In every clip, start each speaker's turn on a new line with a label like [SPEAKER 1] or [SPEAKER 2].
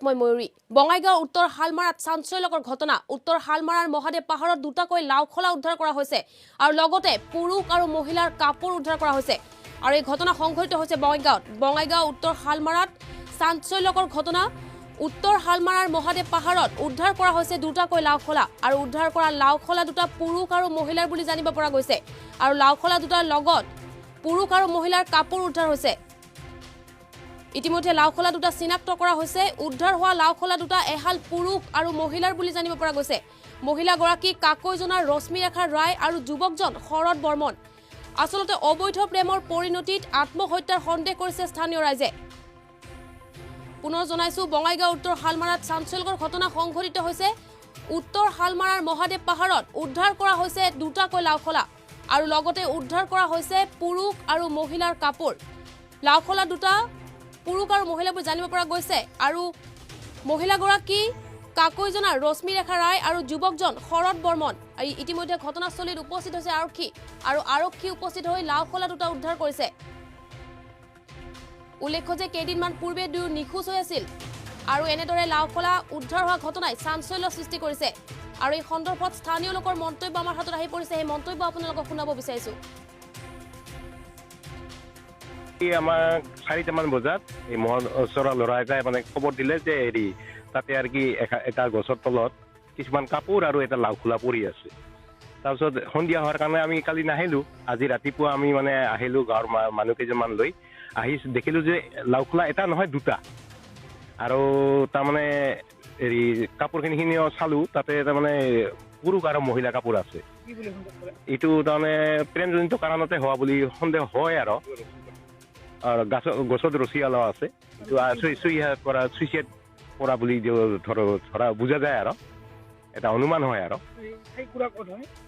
[SPEAKER 1] মই ময়ূৰী বঙাইগাঁও উত্তৰ হালমাৰাত চাঞ্চল্যকৰ ঘটনা উত্তৰ হালমাৰাৰ মহাদেৱ পাহাৰত দুটাকৈ লাওখলা উদ্ধাৰ কৰা হৈছে আৰু লগতে পুৰুষ আৰু মহিলাৰ কাপোৰ উদ্ধাৰ কৰা হৈছে আৰু এই ঘটনা সংঘটিত হৈছে বঙাইগাঁও উত্তৰ হালমাৰাত চাঞ্চল্যকৰ ঘটনা উত্তৰ হালমাৰাৰ মহাদেৱ পাহাৰত উদ্ধাৰ কৰা হৈছে দুটাকৈ লাওখলা আৰু উদ্ধাৰ কৰা লাওখলা দুটা পুৰুষ আৰু মহিলাৰ বুলি জানিব পৰা গৈছে আৰু লাওখলা দুটাৰ লগত পুৰুষ আৰু মহিলাৰ কাপোৰ উদ্ধাৰ হৈছে ইতিমধ্যে লাওখলা দুটা চিনাক্ত কৰা হৈছে উদ্ধাৰ হোৱা লাওখলা দুটা এহাল পুৰুষ আৰু মহিলাৰ বুলি জানিব পৰা গৈছে মহিলাগৰাকী কাকৈজনাৰ ৰশ্মিৰেখা ৰায় আৰু যুৱকজন শৰৎ বৰ্মন আসলতে অবৈধ প্ৰেমৰ পৰিণতিত আত্মহত্যাৰ সন্দেহ কৰিছে স্থানীয় ৰাইজে পুনৰ জনাইছো বঙাইগাঁও উত্তৰ হালমাৰাত চাঞ্চল্যকৰ ঘটনা সংঘটিত হৈছে উত্তৰ হালমাৰাৰ মহাদেৱ পাহাৰত উদ্ধাৰ কৰা হৈছে দুটাকৈ লাওখলা আৰু লগতে উদ্ধাৰ কৰা হৈছে পুৰুষ আৰু মহিলাৰ কাপোৰ লাওখলা দুটা পুৰুষ আৰু মহিলা বুলি জানিব পৰা গৈছে আৰু মহিলাগৰাকী কাকৈজনাৰ ৰশ্মিৰেখা ৰায় আৰু যুৱকজন শৰৎ বৰ্মন ইতিমধ্যে ঘটনাস্থলীত উপস্থিত হৈছে আৰক্ষী উপস্থিত হৈ লাওখলা দুটা উদ্ধাৰ কৰিছে উল্লেখ্য যে কেইদিনমান পূৰ্বে দুয়ো নিখোজ হৈ আছিল আৰু এনেদৰে লাওখলা উদ্ধাৰ হোৱা ঘটনাই চাঞ্চল্য সৃষ্টি কৰিছে আৰু এই সন্দৰ্ভত স্থানীয় লোকৰ মন্তব্য আমাৰ হাতত আহি পৰিছে এই মন্তব্য আপোনালোকক শুনাব বিচাৰিছো
[SPEAKER 2] আমাৰ 4টামান বজাত এই ওচৰৰ ল'ৰা এটাই মানে খবৰ দিলে যে হেৰি তাতে আৰু কি এটা গছৰ তলত কিছুমান কাপোৰ আৰু এটা লাওখোলা পৰি আছে তাৰপিছত সন্ধিয়া হোৱাৰ কাৰণে আমি কালি নাহিলোঁ আজি ৰাতিপুৱা আমি মানে আহিলোঁ গাঁৱৰ মানুহ কেইজনমান লৈ আহি দেখিলোঁ যে লাওখোলা এটা নহয় দুটা আৰু তাৰমানে হেৰি কাপোৰখিনিও চালোঁ তাতে তাৰমানে পুৰুষ আৰু মহিলা কাপোৰ আছে এইটো তাৰমানে প্ৰেমজনিত কাৰণতে হোৱা বুলি সন্দেহ হয় আৰু গছত ৰছী অলপ আছে চুইচাইড কৰা বুলি ধৰা বুজা যায় আৰু এটা অনুমান হয় আৰু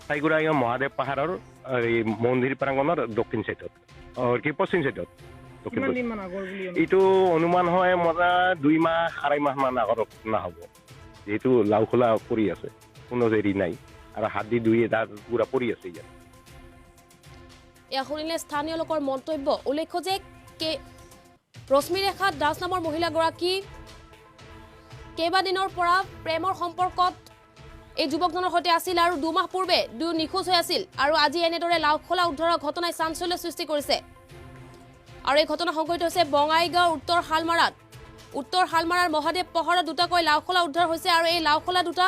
[SPEAKER 2] ঠাইগুৰা মহাদেৱ পাহাৰৰ মন্দিৰ প্ৰাংগণৰ দক্ষিণ চাইডত পশ্চিম চাইডত এইটো অনুমান হয় মজা 2 মাহ 2.5 মাহ মান আগৰ ঘটনা হ'ব যিহেতু লাওখোলা পৰি আছে কোনো হেৰি নাই আৰু হাত দি এটা পুৰা পৰি আছে ইয়াত
[SPEAKER 1] এয়া শুনিলে স্থানীয় লোকৰ মন্তব্য উল্লেখ্য যে ৰশ্মিৰেখা দাস নামৰ মহিলাগৰাকী কেইবাদিনৰ পৰা প্ৰেমৰ সম্পৰ্কত এই যুৱকজনৰ সৈতে আছিল আৰু 2 মাহ পূৰ্বে দুয়ো নিখোজ হৈ আছিল আৰু আজি এনেদৰে লাওখলা উদ্ধাৰৰ ঘটনাই চাঞ্চল্য সৃষ্টি কৰিছে আৰু এই ঘটনা সংঘটিত হৈছে বঙাইগাঁও উত্তৰ হালমাৰাৰ মহাদেৱ পাহাৰত দুটাকৈ লাওখলা উদ্ধাৰ হৈছে আৰু এই লাওখলা দুটা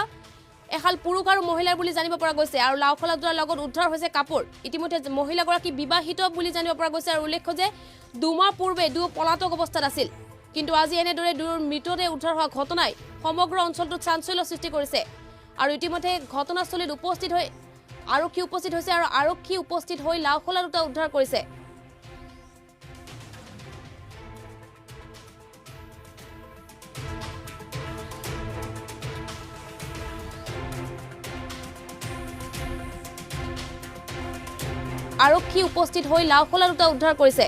[SPEAKER 1] এহাল পুৰুষ আৰু মহিলাৰ বুলি জানিব পৰা গৈছে আৰু লাওখলা দুটাৰ লগত উদ্ধাৰ হৈছে কাপোৰ ইতিমধ্যে মহিলাগৰাকী বিবাহিত বুলি জানিব পৰা গৈছে আৰু উল্লেখ্য যে 2 মাহ পূৰ্বে দুয়ো পলাতক অৱস্থাত আছিল কিন্তু আজি এনেদৰে দুয়োৰ মৃতদেহ উদ্ধাৰ হোৱা ঘটনাই সমগ্ৰ অঞ্চলটোত চাঞ্চল্য সৃষ্টি কৰিছে আৰু ইতিমধ্যে ঘটনাস্থলীত উপস্থিত হৈ আৰক্ষী উপস্থিত হৈছে আৰু আৰক্ষী উপস্থিত হৈ লাওখলা দুটা উদ্ধাৰ কৰিছে আৰক্ষী উপস্থিত হৈ লাওখলা দুটা উদ্ধাৰ কৰিছে